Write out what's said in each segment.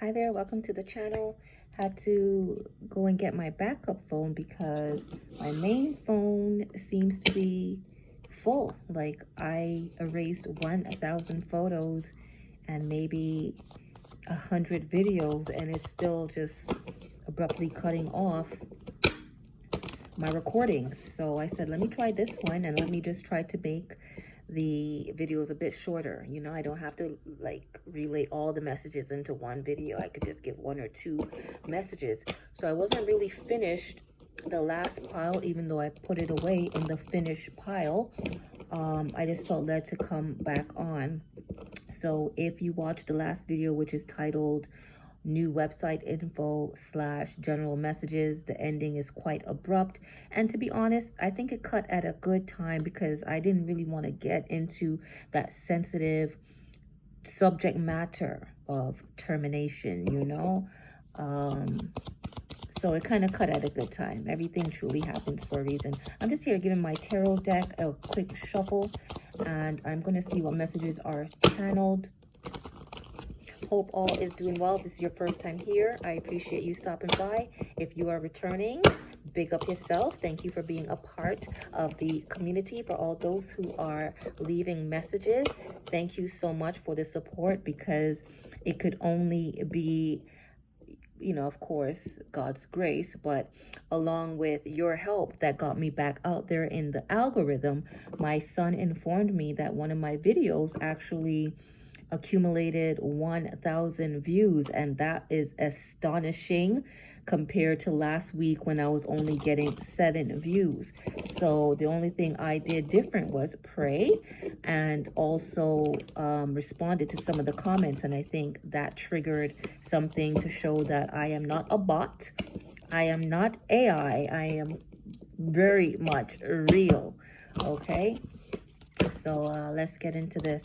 Hi there, welcome to the channel. Had to go and get my backup phone because my main phone seems to be full. Like I erased 1,000 photos and maybe 100 videos, and it's still just abruptly cutting off my recordings. So I said, let me try this one and let me just try to make the videos a bit shorter. You know, I don't have to like relay all the messages into one video. I could just give one or two messages. So I wasn't really finished the last pile, even though I put it away in the finished pile. I just felt led to come back on. So if you watched the last video, which is titled new website info / general messages, the ending is quite abrupt, and to be honest, I think it cut at a good time because I didn't really want to get into that sensitive subject matter of termination, you know. So it kind of cut at a good time. Everything truly happens for a reason. I'm just here giving my tarot deck a quick shuffle, and I'm going to see what messages are channeled. Hope all is doing well. If this is your first time here, I appreciate you stopping by. If you are returning, big up yourself. Thank you for being a part of the community. For all those who are leaving messages, thank you so much for the support, because it could only be, you know, of course, God's grace, but along with your help that got me back out there in the algorithm. My son informed me that one of my videos actually accumulated 1,000 views, and that is astonishing compared to last week when I was only getting 7 views. So the only thing I did different was pray and also responded to some of the comments, and I think that triggered something to show that I am not a bot, I am not AI, I am very much real. Okay, so let's get into this.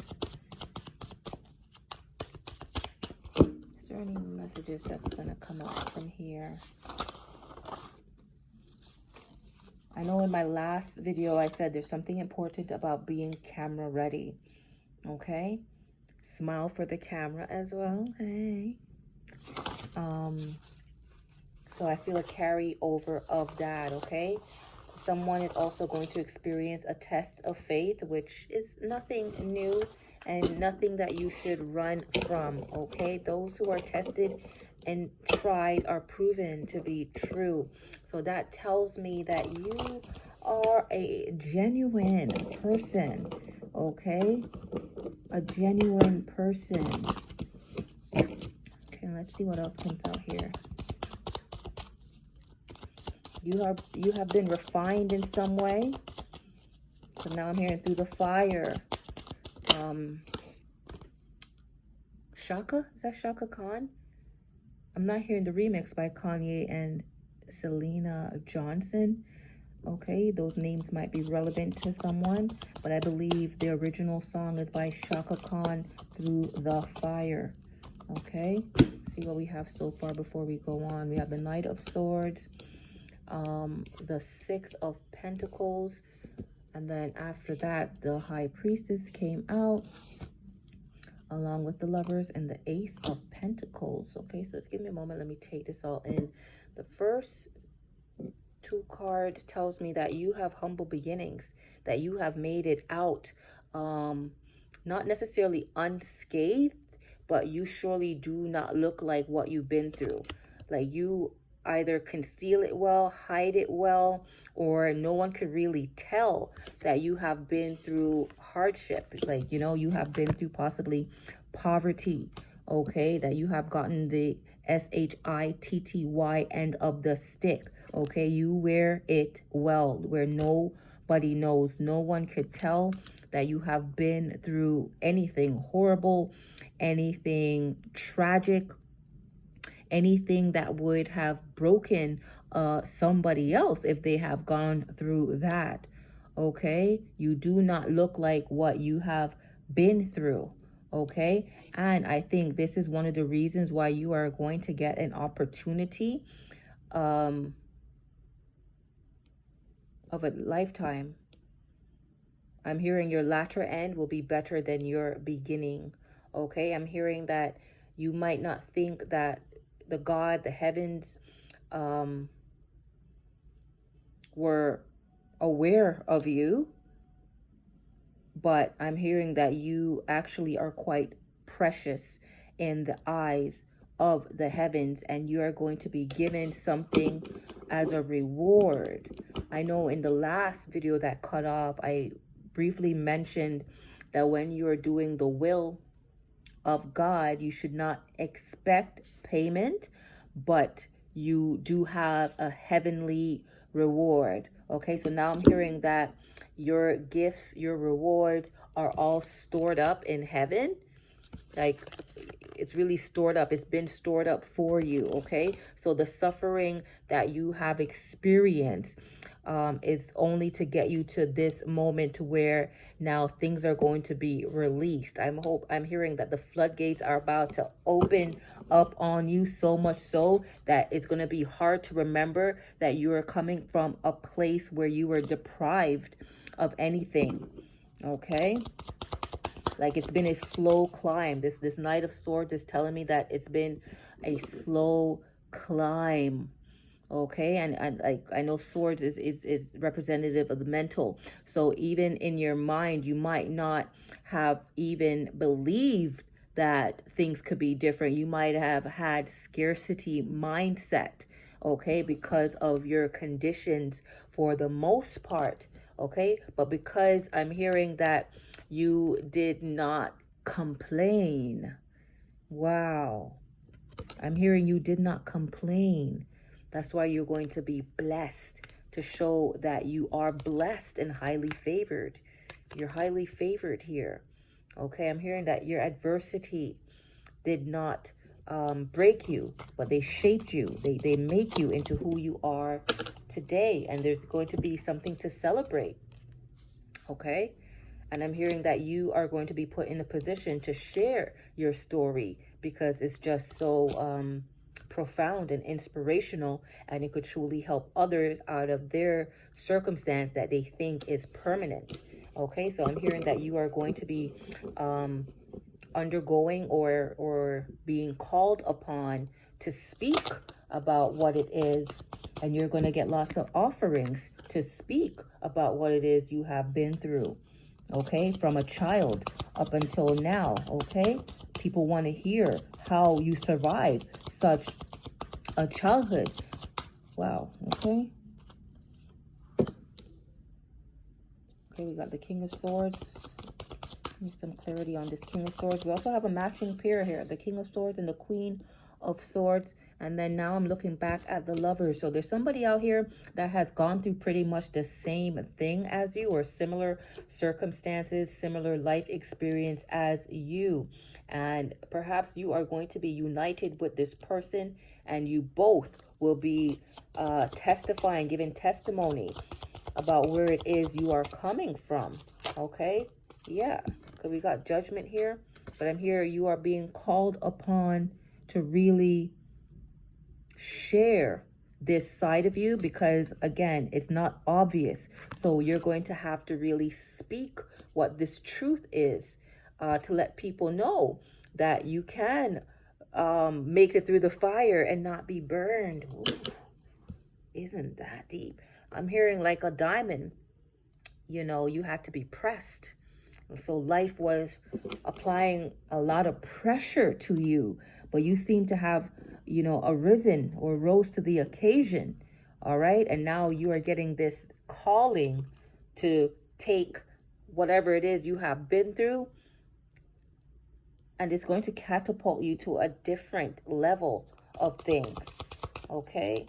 Is there any messages that's gonna come up from here? I know in my last video I said there's something important about being camera ready. Okay, smile for the camera as well. Hey. So I feel a carryover of that. Okay, someone is also going to experience a test of faith, which is nothing new and nothing that you should run from. Okay, those who are tested and tried are proven to be true. So that tells me that you are a genuine person. Okay, a genuine person. Okay, let's see what else comes out here. You have been refined in some way. So now I'm hearing through the fire. Shaka? Is that Shaka Khan? I'm not hearing the remix by Kanye and Selena Johnson. Okay, those names might be relevant to someone, but I believe the original song is by Shaka Khan, Through the Fire. Okay, see what we have so far before we go on. We have the Knight of Swords, the 6 of Pentacles, and then after that the High Priestess came out along with the Lovers and the Ace of Pentacles. Okay, so just give me a moment, let me take this all in. The first 2 cards tells me that you have humble beginnings, that you have made it out, not necessarily unscathed, but you surely do not look like what you've been through. Like you either conceal it well, hide it well, or no one could really tell that you have been through hardship. Like, you know, you have been through possibly poverty. Okay, that you have gotten the SHITTY end of the stick. Okay, you wear it well, where nobody knows, no one could tell that you have been through anything horrible, anything tragic, anything that would have broken somebody else if they have gone through that. Okay, you do not look like what you have been through. Okay, and I think this is one of the reasons why you are going to get an opportunity of a lifetime. I'm hearing your latter end will be better than your beginning. Okay, I'm hearing that You might not think that the God, the heavens, were aware of you, but I'm hearing that you actually are quite precious in the eyes of the heavens, and you are going to be given something as a reward. I know in the last video that cut off, I briefly mentioned that when you are doing the will of God, you should not expect payment, but you do have a heavenly reward. Okay, so now I'm hearing that your gifts, your rewards are all stored up in heaven. Like, it's really stored up. It's been stored up for you. Okay, so the suffering that you have experienced is only to get you to this moment to where now things are going to be released. I'm hearing that the floodgates are about to open up on you, so much so that it's going to be hard to remember that you are coming from a place where you were deprived of anything. Okay, like, it's been a slow climb. This Knight of Swords is telling me that it's been a slow climb. Okay, and like, I know swords is representative of the mental. So even in your mind, you might not have even believed that things could be different. You might have had scarcity mindset, okay, because of your conditions for the most part. Okay, but because I'm hearing that you did not complain. Wow. I'm hearing you did not complain. That's why you're going to be blessed, to show that you are blessed and highly favored. You're highly favored here. Okay, I'm hearing that your adversity did not break you, but they shaped you. They make you into who you are today. And there's going to be something to celebrate. Okay? And I'm hearing that you are going to be put in a position to share your story because it's just so profound and inspirational, and it could truly help others out of their circumstance that they think is permanent. Okay, so I'm hearing that you are going to be undergoing or being called upon to speak about what it is, and you're going to get lots of offerings to speak about what it is you have been through. Okay, from a child up until now. Okay, people want to hear how you survived such a childhood. Wow. Okay, we got the King of Swords. Need some clarity on this King of Swords. We also have a matching pair here, the King of Swords and the Queen of Swords. And then now I'm looking back at the Lovers. So there's somebody out here that has gone through pretty much the same thing as you, or similar circumstances, similar life experience as you. And perhaps you are going to be united with this person, and you both will be testifying, giving testimony about where it is you are coming from. Okay, yeah, because we got Judgment here, but I'm here, you are being called upon to really share this side of you, because again, it's not obvious. So you're going to have to really speak what this truth is, to let people know that you can make it through the fire and not be burned. Ooh, isn't that deep? I'm hearing like a diamond, you know, you had to be pressed. And so life was applying a lot of pressure to you, but you seem to have, you know, arisen or rose to the occasion. All right. And now you are getting this calling to take whatever it is you have been through, and it's going to catapult you to a different level of things. Okay.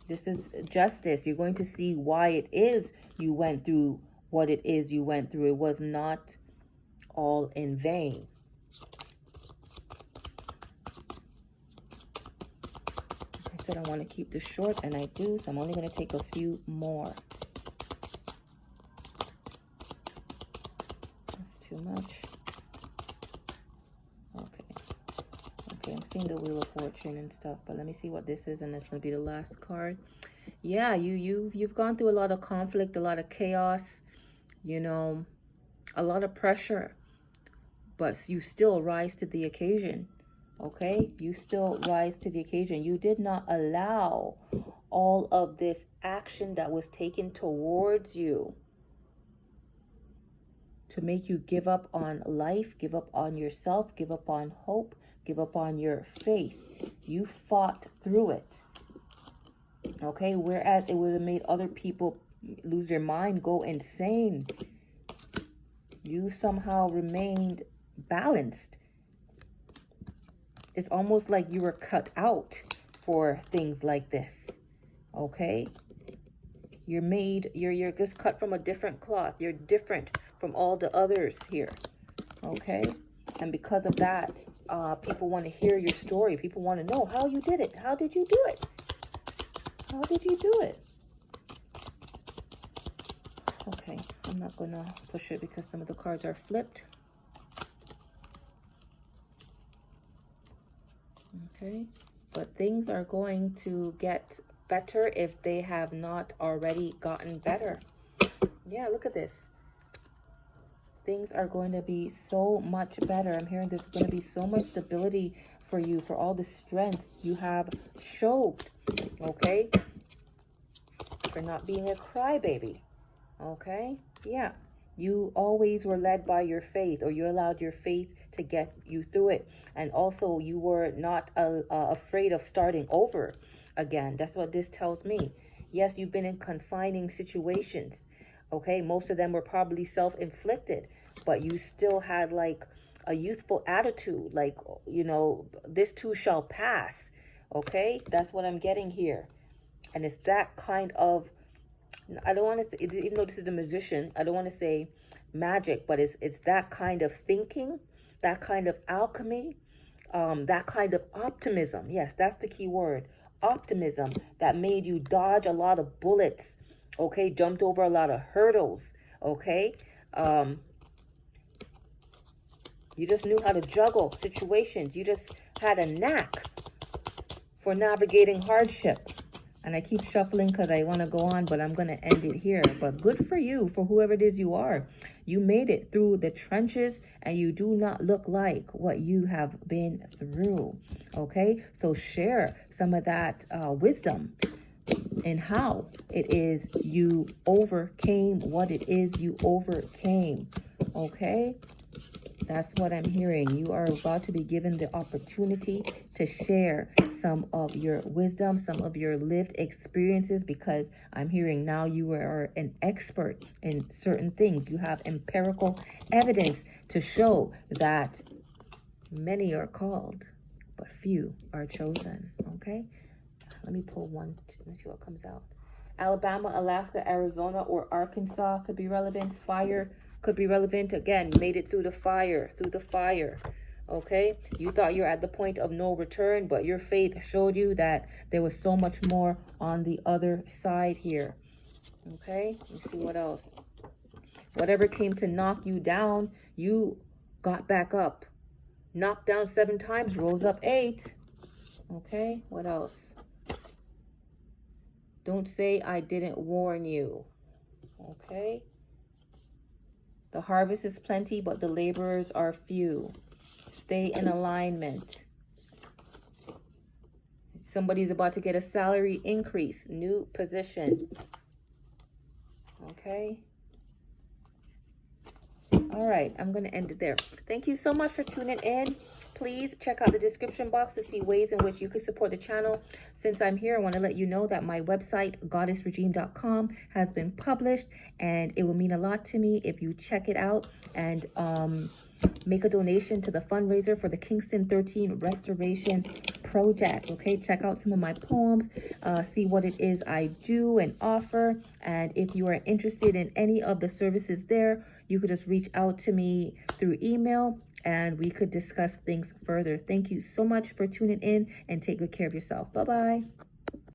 This is justice. You're going to see why it is you went through what it is you went through. It was not all in vain. I said I want to keep this short, and I do, so I'm only going to take a few more. That's too much. Okay, I'm seeing the Wheel of Fortune and stuff, but let me see what this is, and that's going to be the last card. Yeah, you've gone through a lot of conflict, a lot of chaos, you know, a lot of pressure. but you still rise to the occasion. Okay, you still rise to the occasion. You did not allow all of this action that was taken towards you to make you give up on life, give up on yourself, give up on hope, give up on your faith. You fought through it. Okay, whereas it would have made other people lose their mind, go insane. You somehow remained balanced. It's almost like you were cut out for things like this. Okay? You're just cut from a different cloth. You're different from all the others here. Okay? And because of that, people want to hear your story. People want to know how you did it. How did you do it? How did you do it? Okay, I'm not going to push it because some of the cards are flipped. Okay, but things are going to get better if they have not already gotten better. Yeah, look at this. Things are going to be so much better. I'm hearing there's going to be so much stability for you, for all the strength you have showed. Okay, for not being a crybaby. Okay, yeah, you always were led by your faith, or you allowed your faith to get you through it. And also you were not afraid of starting over again. That's what this tells me. Yes, you've been in confining situations. Okay, most of them were probably self-inflicted, but you still had like a youthful attitude, like, you know, this too shall pass. Okay, that's what I'm getting here. And it's that kind of, I don't want to say, even though this is a musician, I don't want to say magic, but it's that kind of thinking, that kind of alchemy, that kind of optimism. Yes, that's the key word. Optimism that made you dodge a lot of bullets. Okay, jumped over a lot of hurdles. Okay, you just knew how to juggle situations. You just had a knack for navigating hardship. And I keep shuffling because I want to go on, but I'm going to end it here. But good for you, for whoever it is you are. You made it through the trenches, and you do not look like what you have been through. Okay? So share some of that wisdom in how it is you overcame what it is you overcame. Okay? That's what I'm hearing. You are about to be given the opportunity to share some of your wisdom, some of your lived experiences, because I'm hearing now you are an expert in certain things. You have empirical evidence to show that many are called, but few are chosen. Okay? Let me pull one. Let's see what comes out. Alabama, Alaska, Arizona, or Arkansas could be relevant. Fire could be relevant. Again, made it through the fire, okay? You thought you're at the point of no return, but your faith showed you that there was so much more on the other side here. Okay, let's see what else. Whatever came to knock you down, you got back up. Knocked down 7 times, rose up 8. Okay, what else? Don't say I didn't warn you. Okay. The harvest is plenty, but the laborers are few. Stay in alignment. Somebody's about to get a salary increase, new position. Okay. All right, I'm going to end it there. Thank you so much for tuning in. Please check out the description box to see ways in which you can support the channel. Since I'm here, I want to let you know that my website, goddessregime.com, has been published, and it will mean a lot to me if you check it out and make a donation to the fundraiser for the Kingston 13 Restoration Project. Okay, check out some of my poems, see what it is I do and offer, and if you are interested in any of the services there, you could just reach out to me through email, and we could discuss things further. Thank you so much for tuning in, and take good care of yourself. Bye-bye.